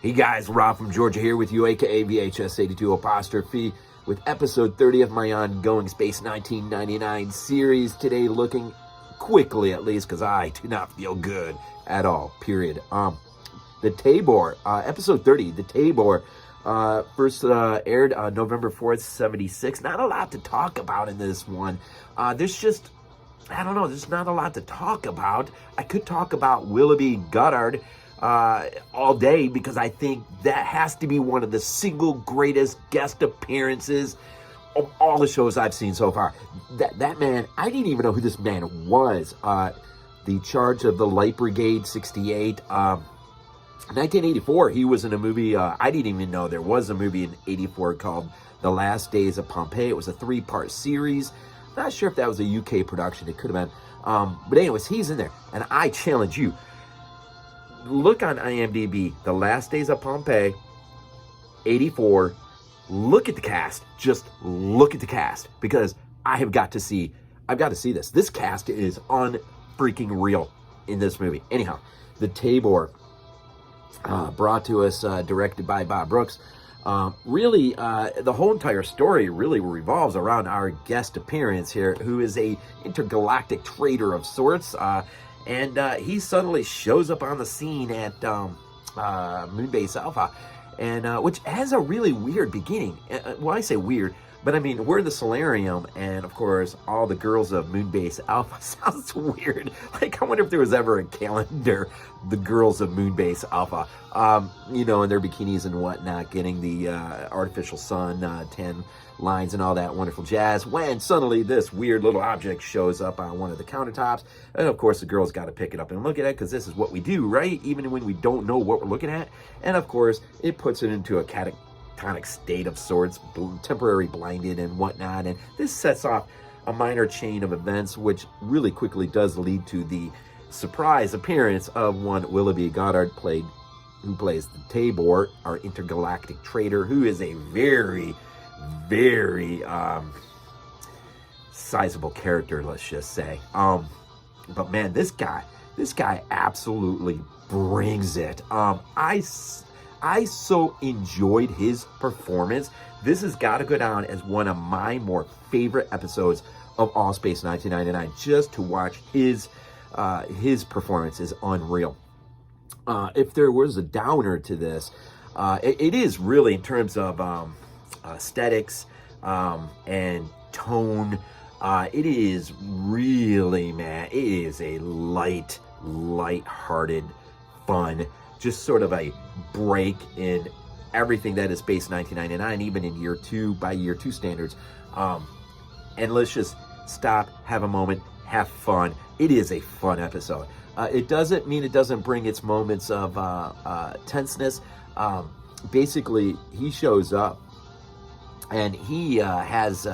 Hey guys, Rob from Georgia here with you, aka VHS82 apostrophe, with episode 30 of my ongoing Space 1999 series. Today, looking quickly at least, because I do not feel good at all, period. The Taybor, episode 30, the Taybor, first aired November 4th, 76. Not a lot to talk about in this one. There's not a lot to talk about. I could talk about Willoughby Goddard all day, because I think that has to be one of the single greatest guest appearances of all the shows I've seen so far. That man, I didn't even know who this man was. The charge of the Light Brigade 68, 1984, he was in a movie, I didn't even know there was a movie in 84 called The Last Days of Pompeii. It was a 3-part series. Not sure if that was a UK production, it could have been. But anyways, he's in there, and I challenge you. Look on IMDb, The Last Days of Pompeii, 84. Look at the cast. Just look at the cast, because I've got to see this. This cast is unfreaking real in this movie. Anyhow, the Taybor, brought to us, directed by Bob Brooks. Really, the whole entire story really revolves around our guest appearance here, who is a intergalactic trader of sorts. And he suddenly shows up on the scene at Moonbase Alpha, and which has a really weird beginning. Well, I say weird, but I mean, we're in the solarium, and of course, all the girls of Moonbase Alpha sounds weird. Like, I wonder if there was ever a calendar, the girls of Moonbase Alpha, in their bikinis and whatnot, getting the artificial sun, 10 lines and all that wonderful jazz, when suddenly this weird little object shows up on one of the countertops. And of course, the girls got to pick it up and look at it, because this is what we do, right? Even when we don't know what we're looking at. And of course, it puts it into a catatonic state of sorts, temporary blinded and whatnot. And this sets off a minor chain of events, which really quickly does lead to the surprise appearance of one Willoughby Goddard, who plays the Taybor, our intergalactic trader, who is a very sizable character, let's just say. But man, this guy absolutely brings it. I so enjoyed his performance. This has got to go down as one of my more favorite episodes of All Space 1999. Just to watch his performance is unreal. If there was a downer to this, it is really in terms of aesthetics and tone. It is really, man, it is a light-hearted fun, just sort of a break in everything that is Space 1999, even in year 2, by year 2 standards. And let's just stop, have a moment, have fun. It is a fun episode. It doesn't mean it doesn't bring its moments of tenseness. Basically, he shows up, and he has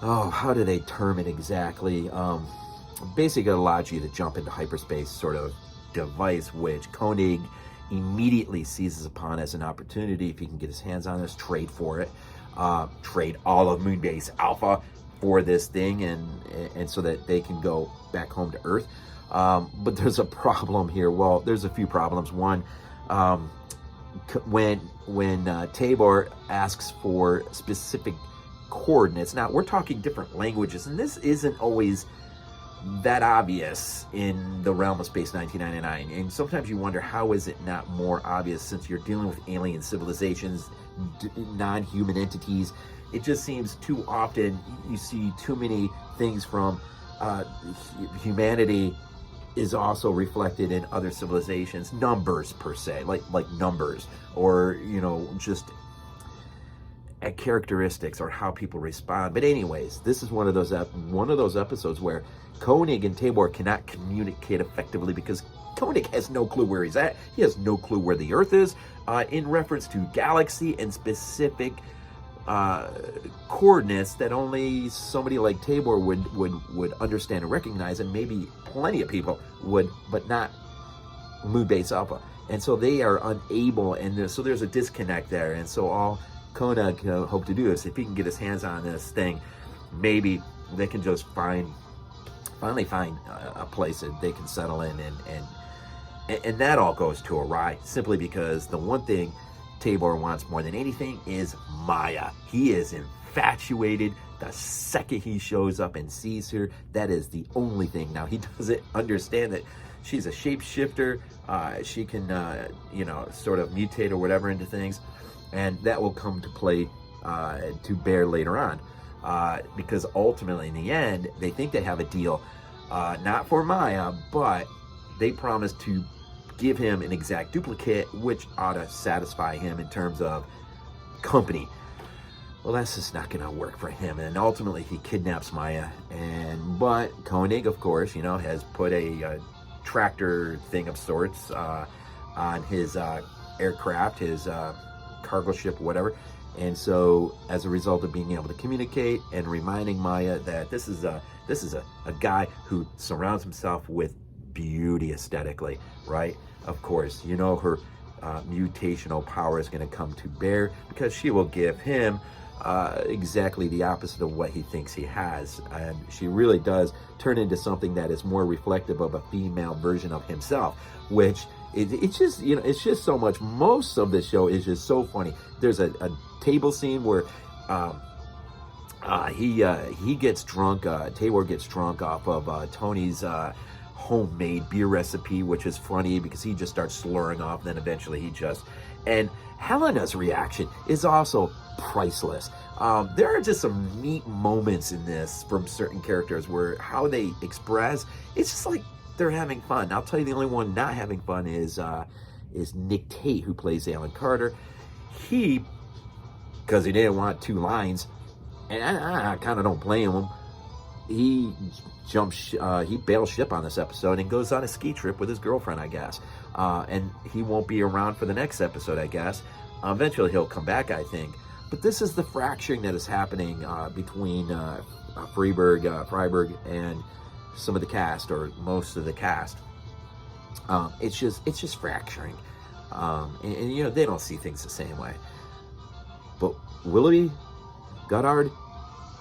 how do they term it exactly? Basically, it allows you to jump into hyperspace sort of device, which Koenig immediately seizes upon as an opportunity. If he can get his hands on this, trade for it. Trade all of Moonbase Alpha for this thing, and so that they can go back home to Earth. But there's a problem here. Well, there's a few problems. One, when Taybor asks for specific coordinates. Now, we're talking different languages, and this isn't always that obvious in the realm of Space 1999. And sometimes you wonder, how is it not more obvious, since you're dealing with alien civilizations, non-human entities? It just seems too often you see too many things from humanity is also reflected in other civilizations. Numbers, per se, like numbers, or just characteristics or how people respond. But anyways, this is one of those episodes where Koenig and Taybor cannot communicate effectively, because Koenig has no clue where he's at. He has no clue where the Earth is, in reference to galaxy and specific coordinates that only somebody like Taybor would understand and recognize, and maybe plenty of people would, but not Moonbase Alpha. And so they are unable, and so there's a disconnect there. And so all Koenig can hope to do is, if he can get his hands on this thing, maybe they can just finally find a place that they can settle in and And that all goes to awry simply because the one thing Taybor wants more than anything is Maya. He is infatuated the second he shows up and sees her. That is the only thing. Now, he doesn't understand that she's a shapeshifter. She can, sort of mutate or whatever into things. And that will come to play to bear later on. Because ultimately, in the end, they think they have a deal. Not for Maya, but they promise to give him an exact duplicate, which ought to satisfy him in terms of company. Well, that's just not going to work for him, and ultimately he kidnaps Maya. But Koenig, of course, has put a tractor thing of sorts on his aircraft, his cargo ship, whatever. And so, as a result of being able to communicate and reminding Maya that this is a guy who surrounds himself with beauty aesthetically, right? Of course, her mutational power is going to come to bear because she will give him exactly the opposite of what he thinks he has. And she really does turn into something that is more reflective of a female version of himself, which it's just, it's just so much. Most of the show is just so funny. There's a table scene where he gets drunk, Taybor gets drunk off of Tony's homemade beer recipe, which is funny because he just starts slurring off, then eventually and Helena's reaction is also priceless. There are just some neat moments in this from certain characters where how they express, it's just like they're having fun. I'll tell you, the only one not having fun is Nick Tate, who plays Alan Carter. He, because he didn't want 2 lines, and I kind of don't blame him, he bails ship on this episode and goes on a ski trip with his girlfriend, I guess. And he won't be around for the next episode, I guess. Eventually he'll come back, I think. But this is the fracturing that is happening between Freiberg and some of the cast, or most of the cast. It's just fracturing. And they don't see things the same way. But Willoughby, Goddard,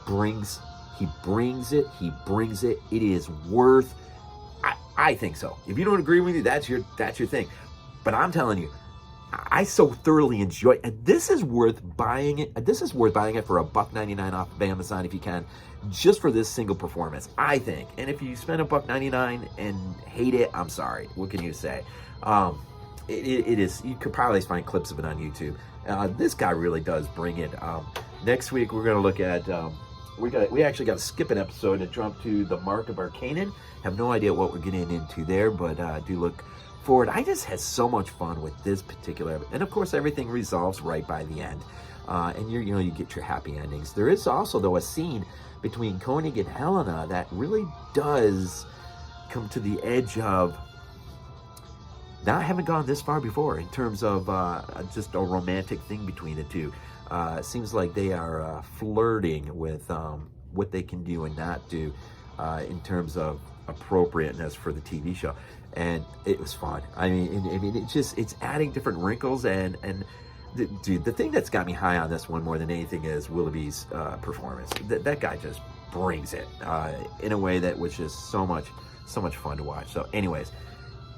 brings it. It is worth, I think so. If you don't agree with me, that's your thing. But I'm telling you, I so thoroughly enjoy it. And this is worth buying it. This is worth buying it for $1.99 off of Amazon if you can, just for this single performance, I think. And if you spend $1.99 and hate it, I'm sorry. What can you say? It is, you could probably find clips of it on YouTube. This guy really does bring it. Next week, we're going to look at, we actually got to skip an episode and jump to The Mark of Arcanan. Have no idea what we're getting into there, but do look forward. I just had so much fun with this particular, and of course everything resolves right by the end, and you get your happy endings. There is also, though, a scene between Koenig and Helena that really does come to the edge of not having gone this far before in terms of just a romantic thing between the two. It seems like they are flirting with what they can do and not do in terms of appropriateness for the TV show. And it was fun. I mean, it's adding different wrinkles, and dude, the thing that's got me high on this one more than anything is Willoughby's performance. That guy just brings it in a way that was just so much fun to watch. So anyways,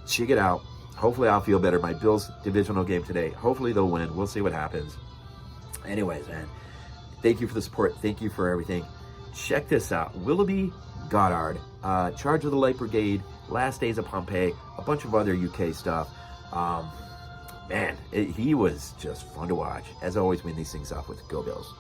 check it out. Hopefully I'll feel better. My Bills divisional game today, hopefully they'll win. We'll see what happens. Anyways, man, thank you for the support. Thank you for everything. Check this out. Willoughby, Goddard, Charge of the Light Brigade, Last Days of Pompeii, a bunch of other UK stuff. Man, he was just fun to watch. As always, win these things off with Go Bills.